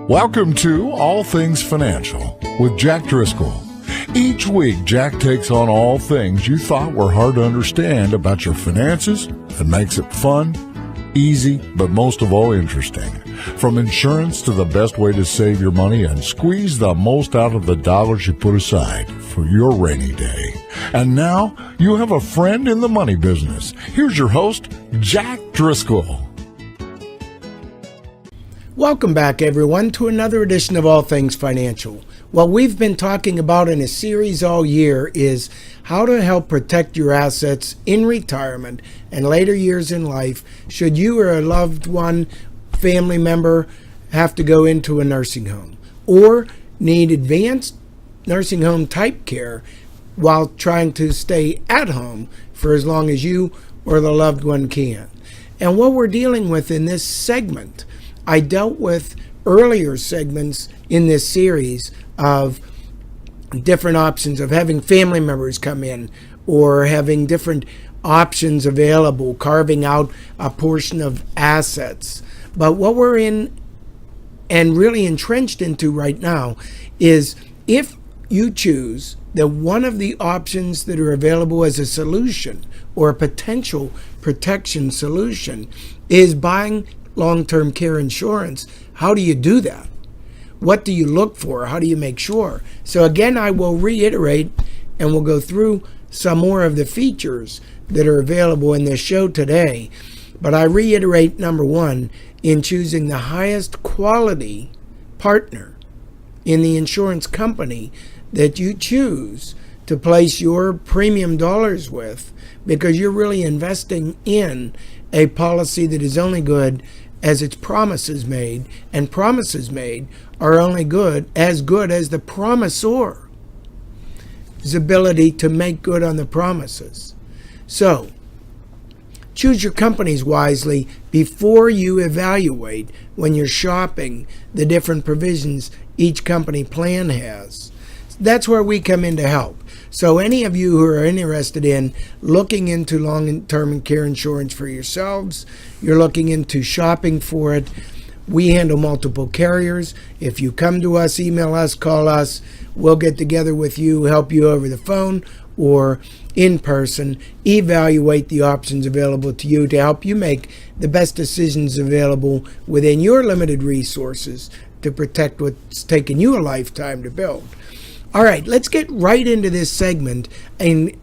Welcome to All Things Financial with Jack Driscoll. Each week, Jack takes on all things you thought were hard to understand about your finances and makes it fun, easy, but most of all interesting. From insurance to the best way to save your money and squeeze the most out of the dollars you put aside for your rainy day. And now, you have a friend in the money business. Here's your host, Jack Driscoll. Welcome back, everyone, to another edition of All Things Financial. What we've been talking about in a series all year is how to help protect your assets in retirement and later years in life should you or a loved one, family member have to go into a nursing home or need advanced nursing home type care while trying to stay at home for as long as you or the loved one can. And what we're dealing with in this segment, I dealt with earlier segments in this series of different options of having family members come in or having different options available, carving out a portion of assets. But what we're in and really entrenched into right now is if you choose that one of the options that are available as a solution or a potential protection solution is buying long-term care insurance, how do you do that? What do you look for? How do you make sure? So again, I will reiterate and we'll go through some more of the features that are available in this show today. But I reiterate, number one, in choosing the highest quality partner in the insurance company that you choose to place your premium dollars with, because you're really investing in a policy that is only good as its promises made, and promises made are only good as the promisor's ability to make good on the promises. So, choose your companies wisely before you evaluate when you're shopping the different provisions each company plan has. That's where we come in to help. So any of you who are interested in looking into long-term care insurance for yourselves, you're looking into shopping for it, we handle multiple carriers. If you come to us, email us, call us, we'll get together with you, help you over the phone or in person, evaluate the options available to you to help you make the best decisions available within your limited resources to protect what's taken you a lifetime to build. All right, let's get right into this segment, and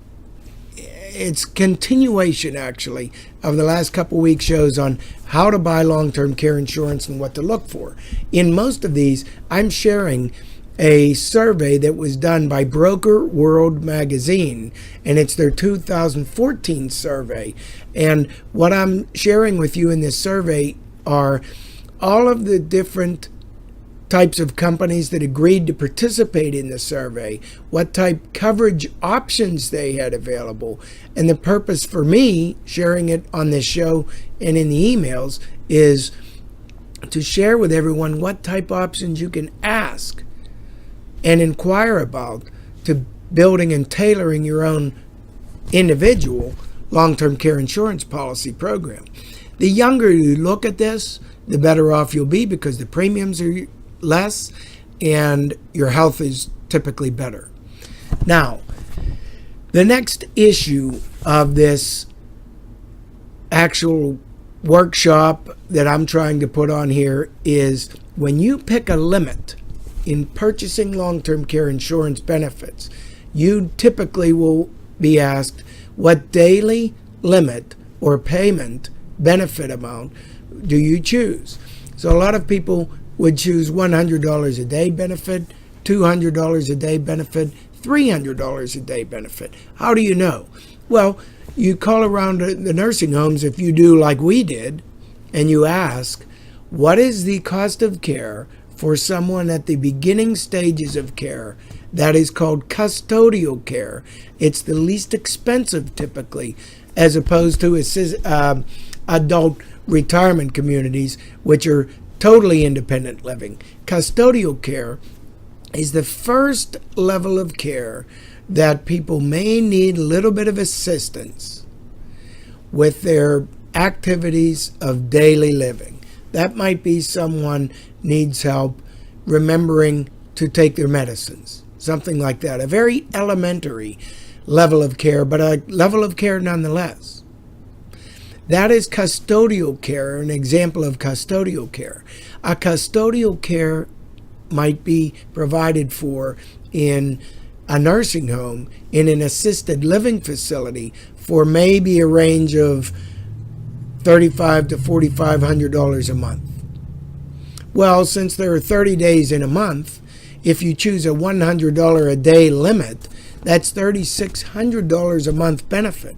it's continuation, actually, of the last couple weeks' shows on how to buy long-term care insurance and what to look for. In most of these, I'm sharing a survey that was done by Broker World Magazine, and it's their 2014 survey. And what I'm sharing with you in this survey are all of the different types of companies that agreed to participate in the survey, what type coverage options they had available. And the purpose for me sharing it on this show and in the emails is to share with everyone what type options you can ask and inquire about to building and tailoring your own individual long-term care insurance policy program. The younger you look at this, the better off you'll be because the premiums are less and your health is typically better. Now, the next issue of this actual workshop that I'm trying to put on here is when you pick a limit in purchasing long-term care insurance benefits, you typically will be asked what daily limit or payment benefit amount do you choose. So a lot of people would choose $100 a day benefit, $200 a day benefit, $300 a day benefit. How do you know? Well, you call around the nursing homes if you do like we did, and you ask, what is the cost of care for someone at the beginning stages of care? That is called custodial care. It's the least expensive typically, as opposed to adult retirement communities, which are totally independent living. Custodial care is the first level of care that people may need a little bit of assistance with their activities of daily living. That might be someone needs help remembering to take their medicines, something like that. A very elementary level of care, but a level of care nonetheless. That is custodial care, an example of custodial care. A custodial care might be provided for in a nursing home, in an assisted living facility, for maybe a range of $3,500 to $4,500 a month. Well, since there are 30 days in a month, if you choose a $100 a day limit, that's $3,600 a month benefit.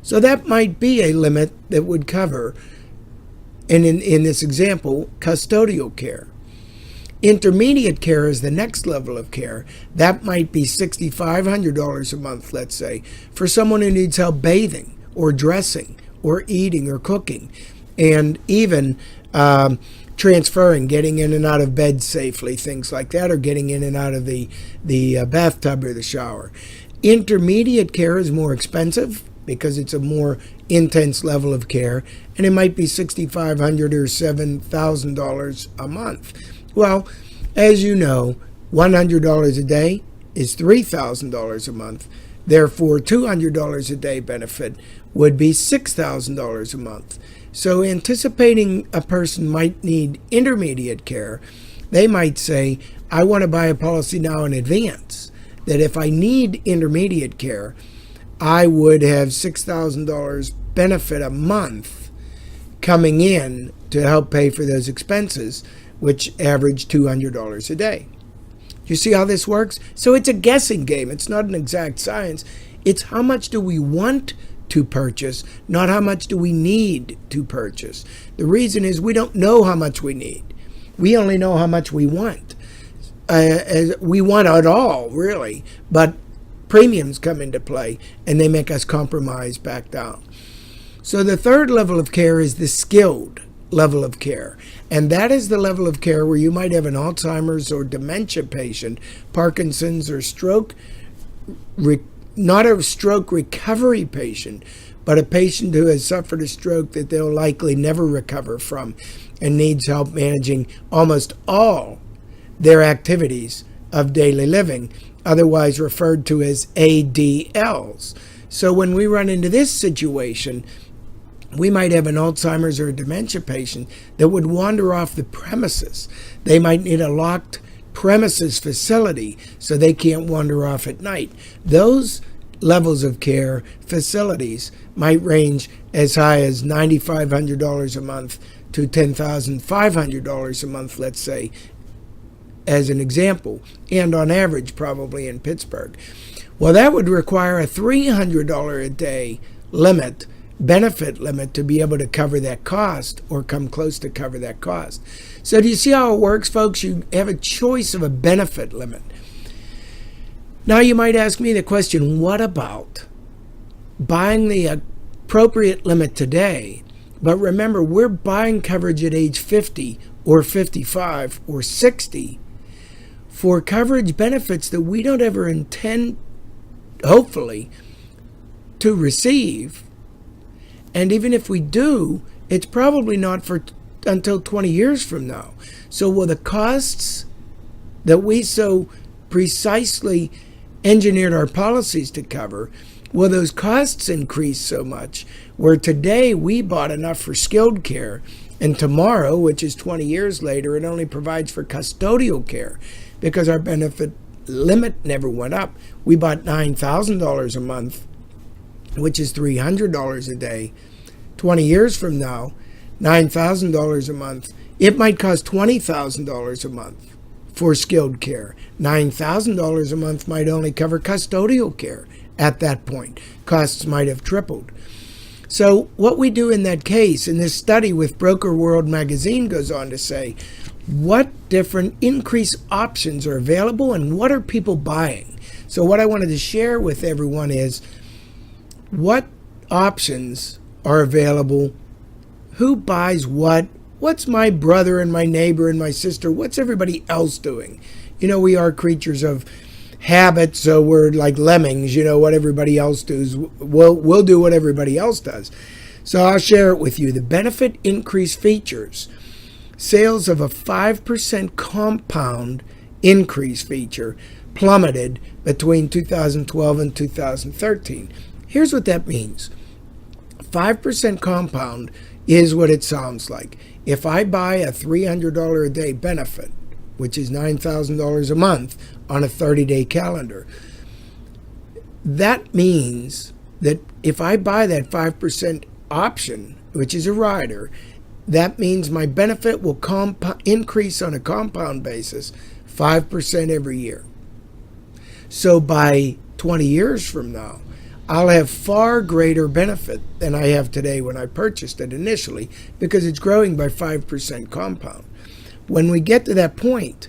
So that might be a limit that would cover, and in this example, custodial care. Intermediate care is the next level of care. That might be $6,500 a month, let's say, for someone who needs help bathing or dressing or eating or cooking, and even transferring, getting in and out of bed safely, things like that, or getting in and out of the bathtub or the shower. Intermediate care is more expensive because it's a more intense level of care, and it might be $6,500 or $7,000 a month. Well, as you know, $100 a day is $3,000 a month. Therefore, $200 a day benefit would be $6,000 a month. So anticipating a person might need intermediate care, they might say, I want to buy a policy now in advance, that if I need intermediate care, I would have $6,000 benefit a month coming in to help pay for those expenses, which average $200 a day. You see how this works? So it's a guessing game. It's not an exact science. It's how much do we want to purchase, not how much do we need to purchase. The reason is we don't know how much we need. We only know how much we want. We want it all, really, but premiums come into play and they make us compromise back down. So the third level of care is the skilled level of care. And that is the level of care where you might have an Alzheimer's or dementia patient, Parkinson's or stroke, not a stroke recovery patient, but a patient who has suffered a stroke that they'll likely never recover from and needs help managing almost all their activities of daily living, otherwise referred to as ADLs. So when we run into this situation, we might have an Alzheimer's or a dementia patient that would wander off the premises. They might need a locked premises facility so they can't wander off at night. Those levels of care facilities might range as high as $9,500 a month to $10,500 a month, let's say, as an example, and on average probably in Pittsburgh. Well, that would require a $300 a day limit, benefit limit, to be able to cover that cost or come close to cover that cost. So do you see how it works, folks? You have a choice of a benefit limit. Now you might ask me the question, what about buying the appropriate limit today? But remember, we're buying coverage at age 50 or 55 or 60 for coverage benefits that we don't ever intend, hopefully, to receive. And even if we do, it's probably not for until 20 years from now. So will the costs that we so precisely engineered our policies to cover, will those costs increase so much where today we bought enough for skilled care, and tomorrow, which is 20 years later, it only provides for custodial care because our benefit limit never went up. We bought $9,000 a month, which is $300 a day. 20 years from now, $9,000 a month, it might cost $20,000 a month for skilled care. $9,000 a month might only cover custodial care at that point. Costs might have tripled. So what we do in that case, in this study with Broker World magazine goes on to say, what different increase options are available and what are people buying? So what I wanted to share with everyone is what options are available, who buys what, what's my brother and my neighbor and my sister, what's everybody else doing? You know, we are creatures of habit, so we're like lemmings, you know, what everybody else does, we'll do what everybody else does. So I'll share it with you. The benefit increase features. Sales of a 5% compound increase feature plummeted between 2012 and 2013. Here's what that means. 5% compound is what it sounds like. If I buy a $300 a day benefit, which is $9,000 a month on a 30-day calendar, that means that if I buy that 5% option, which is a rider, that means my benefit will increase on a compound basis 5% every year. So by 20 years from now, I'll have far greater benefit than I have today when I purchased it initially, because it's growing by 5% compound. When we get to that point,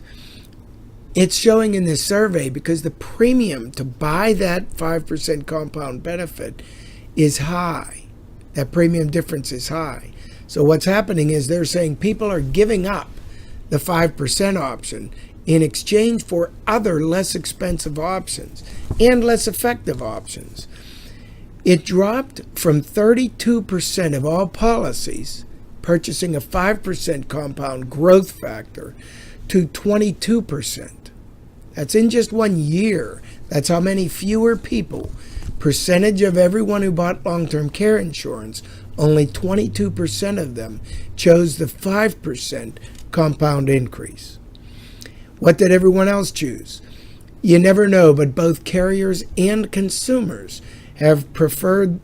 it's showing in this survey because the premium to buy that 5% compound benefit is high. That premium difference is high. So what's happening is they're saying people are giving up the 5% option in exchange for other less expensive options and less effective options. It dropped from 32% of all policies purchasing a 5% compound growth factor to 22%. That's in just 1 year. That's how many fewer people. Percentage of everyone who bought long-term care insurance, only 22% of them chose the 5% compound increase. What did everyone else choose? You never know, but both carriers and consumers have preferred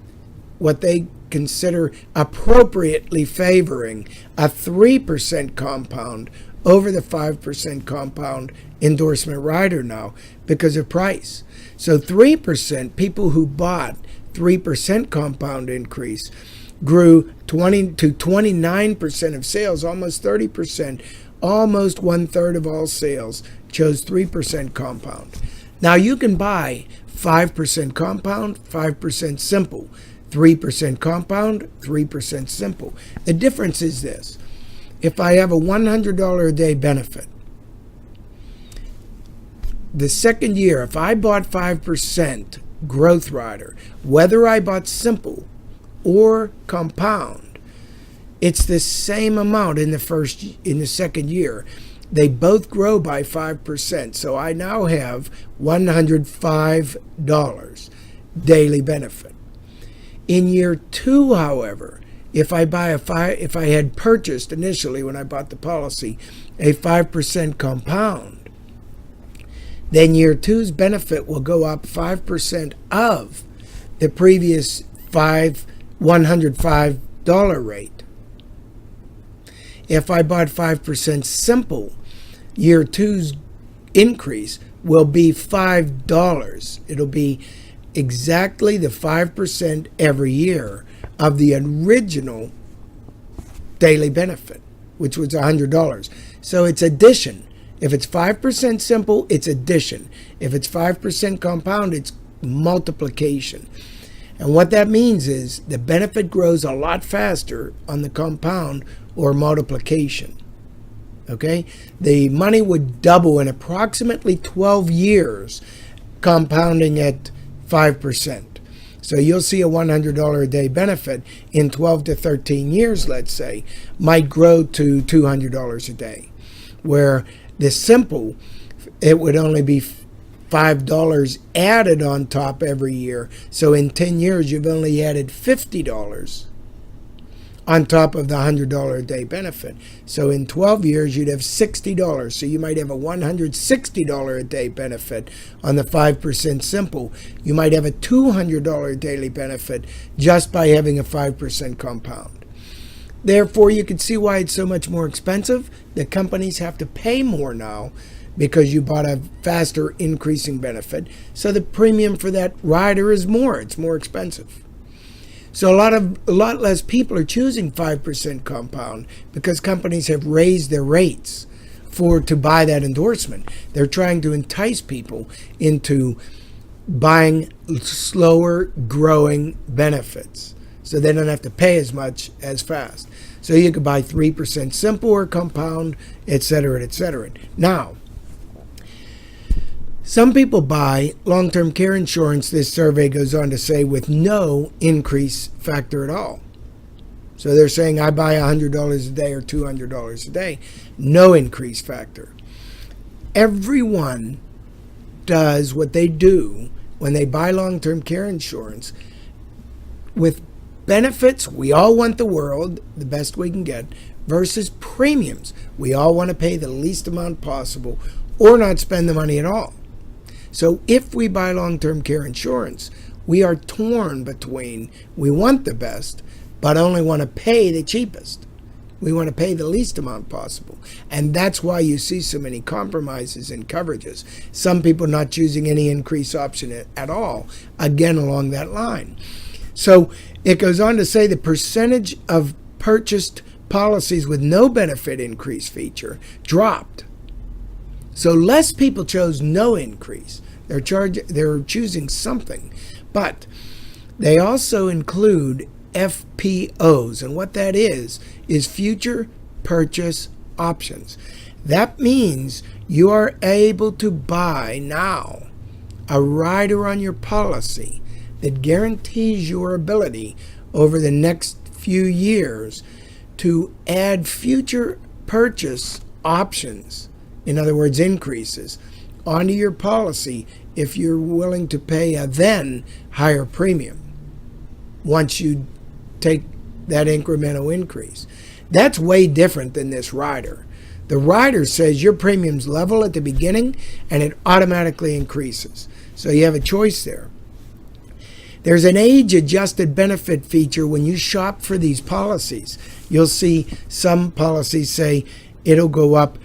what they consider appropriately favoring a 3% compound over the 5% compound endorsement rider now because of price. So 3%, people who bought 3% compound increase grew 20 to 29% of sales, almost 30%, almost 1/3 of all sales chose 3% compound. Now you can buy 5% compound, 5% simple, 3% compound, 3% simple. The difference is this. If I have a $100 a day benefit, the second year, if I bought 5% growth rider, whether I bought simple or compound, it's the same amount in the second year. They both grow by 5%. So I now have $105 daily benefit. In year 2, however, if I had purchased initially when I bought the policy a 5% compound, then year 2's benefit will go up 5% of the previous $105 rate. If I bought 5% simple, year 2's increase will be $5. It'll be exactly the 5% every year of the original daily benefit, which was $100. So it's addition. If it's 5% simple, it's addition. If it's 5% compound, it's multiplication. And what that means is the benefit grows a lot faster on the compound or multiplication. Okay? The money would double in approximately 12 years, compounding at 5%. So you'll see a $100 a day benefit in 12 to 13 years, let's say, might grow to $200 a day. Where the simple, it would only be $5 added on top every year. So in 10 years, you've only added $50 on top of the $100 a day benefit. So in 12 years, you'd have $60. So you might have a $160 a day benefit on the 5% simple. You might have a $200 daily benefit just by having a 5% compound. Therefore, you can see why it's so much more expensive. The companies have to pay more now because you bought a faster increasing benefit. So the premium for that rider is more. It's more expensive. So a lot less people are choosing 5% compound because companies have raised their rates to buy that endorsement. They're trying to entice people into buying slower growing benefits so they don't have to pay as much as fast. So you could buy 3% simple or compound, et cetera, et cetera. Now, some people buy long-term care insurance, this survey goes on to say, with no increase factor at all. So they're saying I buy $100 a day or $200 a day. No increase factor. Everyone does what they do when they buy long-term care insurance with benefits. We all want the world, the best we can get, versus premiums. We all want to pay the least amount possible or not spend the money at all. So if we buy long-term care insurance, we are torn between we want the best, but only want to pay the cheapest. We want to pay the least amount possible. And that's why you see so many compromises in coverages. Some people not choosing any increase option at all, again, along that line. So it goes on to say the percentage of purchased policies with no benefit increase feature dropped. So less people chose no increase. They're choosing something. But they also include FPOs, and what that is future purchase options. That means you are able to buy now a rider on your policy that guarantees your ability over the next few years to add future purchase options, in other words, increases, onto your policy if you're willing to pay a then higher premium once you take that incremental increase. That's way different than this rider. The rider says your premium's level at the beginning and it automatically increases. So you have a choice there. There's an age-adjusted benefit feature when you shop for these policies. You'll see some policies say it'll go up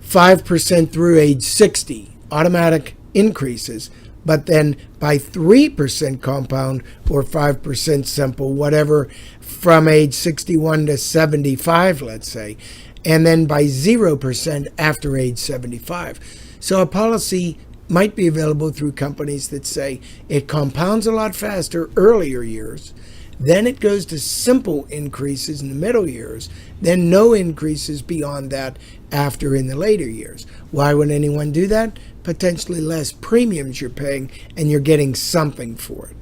5% through age 60, automatic increases, but then by 3% compound or 5% simple, whatever, from age 61 to 75, let's say, and then by 0% after age 75. So a policy might be available through companies that say it compounds a lot faster earlier years, then it goes to simple increases in the middle years, then no increases beyond that after in the later years. Why would anyone do that? Potentially less premiums you're paying and you're getting something for it.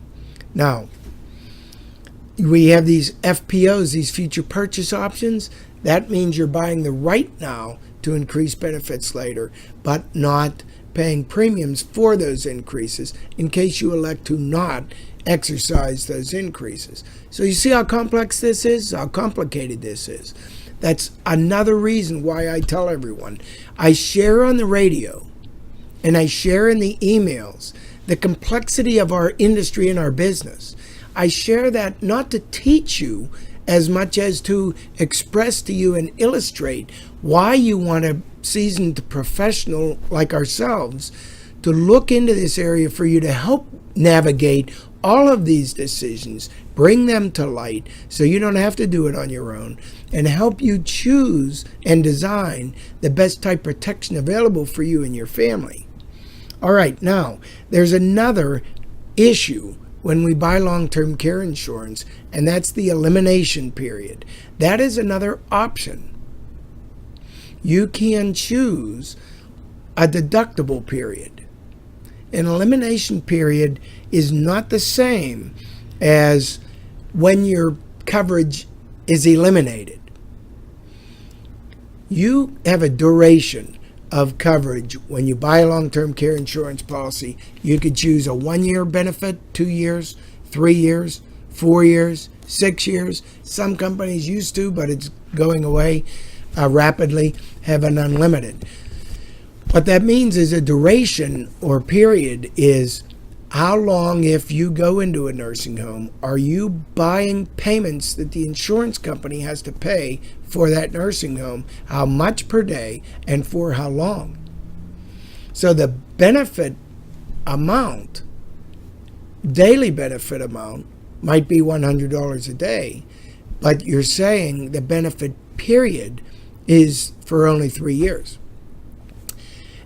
Now, we have these FPOs, these future purchase options. That means you're buying the right now to increase benefits later, but not paying premiums for those increases in case you elect to not exercise those increases. So you see how complex this is, how complicated this is. That's another reason why I tell everyone, I share on the radio and I share in the emails the complexity of our industry and our business. I share that not to teach you as much as to express to you and illustrate why you want a seasoned professional like ourselves to look into this area for you to help navigate all of these decisions, bring them to light so you don't have to do it on your own, and help you choose and design the best type protection available for you and your family. All right, now, there's another issue when we buy long-term care insurance, and that's the elimination period. That is another option. You can choose a deductible period. An elimination period is not the same as when your coverage is eliminated. You have a duration of coverage. When you buy a long-term care insurance policy, you could choose a 1-year benefit, 2 years, 3 years, 4 years, 6 years. Some companies used to, but it's going away rapidly, have an unlimited. What that means is a duration or period is how long, if you go into a nursing home, are you buying payments that the insurance company has to pay for that nursing home, how much per day, and for how long. So the benefit amount, daily benefit amount, might be $100 a day, but you're saying the benefit period is for only 3 years,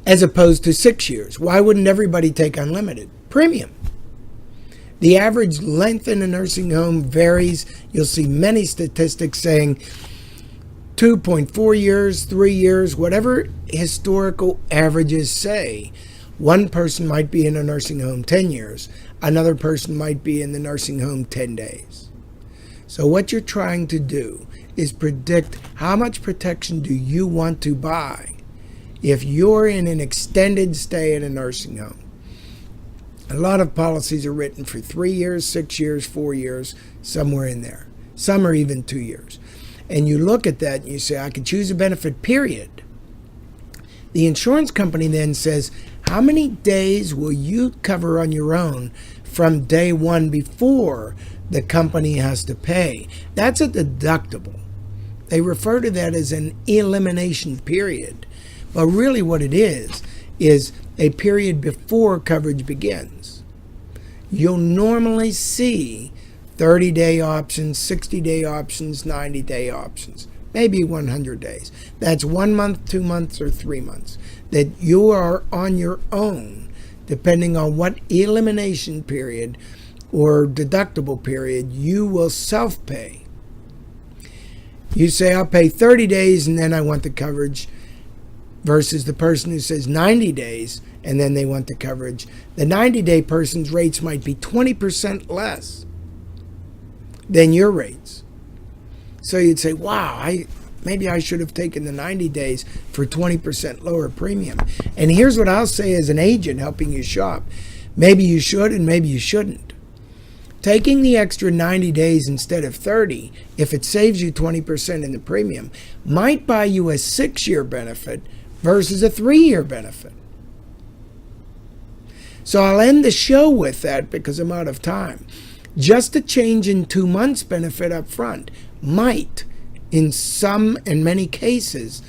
as opposed to 6 years. Why wouldn't everybody take unlimited premium? The average length in a nursing home varies. You'll see many statistics saying 2.4 years, 3 years, whatever historical averages say. One person might be in a nursing home 10 years. Another person might be in the nursing home 10 days. So what you're trying to do is predict how much protection do you want to buy if you're in an extended stay in a nursing home. A lot of policies are written for 3 years, 6 years, 4 years, somewhere in there. Some are even 2 years. And you look at that and you say, I could choose a benefit, period. The insurance company then says, how many days will you cover on your own from day one before the company has to pay? That's a deductible. They refer to that as an elimination period. But really what it is a period before coverage begins. You'll normally see 30-day options, 60-day options, 90-day options, maybe 100 days. That's 1 month, 2 months, or 3 months that you are on your own, depending on what elimination period or deductible period you will self-pay. You say, I'll pay 30 days and then I want the coverage, versus the person who says 90 days and then they want the coverage. The 90-day person's rates might be 20% less than your rates. So you'd say, wow, maybe I should have taken the 90 days for 20% lower premium. And here's what I'll say as an agent helping you shop. Maybe you should and maybe you shouldn't. Taking the extra 90 days instead of 30, if it saves you 20% in the premium, might buy you a 6-year benefit versus a 3-year benefit. So I'll end the show with that because I'm out of time. Just a change in 2 months benefit up front might, in some and many cases,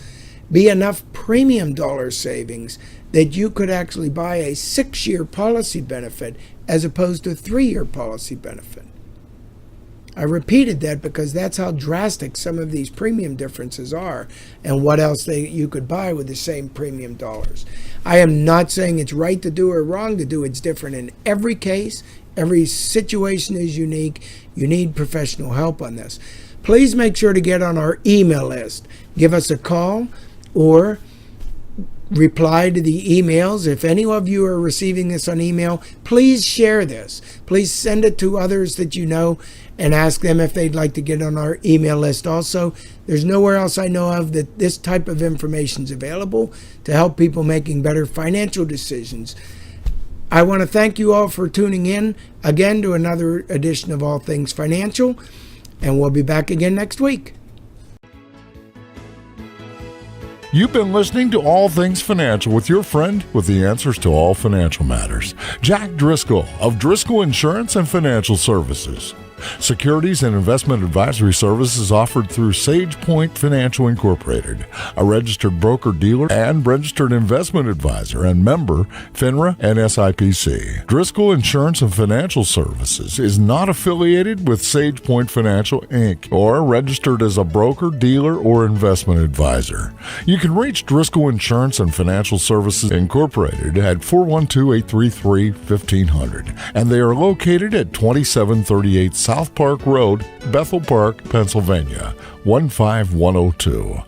be enough premium dollar savings that you could actually buy a 6-year policy benefit as opposed to a 3-year policy benefit. I repeated that because that's how drastic some of these premium differences are and what else you could buy with the same premium dollars. I am not saying it's right to do or wrong to do. It's different in every case. Every situation is unique. You need professional help on this. Please make sure to get on our email list. Give us a call or reply to the emails. If any of you are receiving this on email, please share this. Please send it to others that you know and ask them if they'd like to get on our email list also. There's nowhere else I know of that this type of information is available to help people making better financial decisions. I want to thank you all for tuning in again to another edition of All Things Financial, and we'll be back again next week. You've been listening to All Things Financial with your friend with the answers to all financial matters, Jack Driscoll of Driscoll Insurance and Financial Services. Securities and investment advisory services offered through Sage Point Financial Incorporated, a registered broker-dealer and registered investment advisor and member FINRA and SIPC. Driscoll Insurance and Financial Services is not affiliated with Sage Point Financial, Inc. or registered as a broker, dealer, or investment advisor. You can reach Driscoll Insurance and Financial Services Incorporated at 412-833-1500, and they are located at 2738 South Park Road, Bethel Park, Pennsylvania, 15102.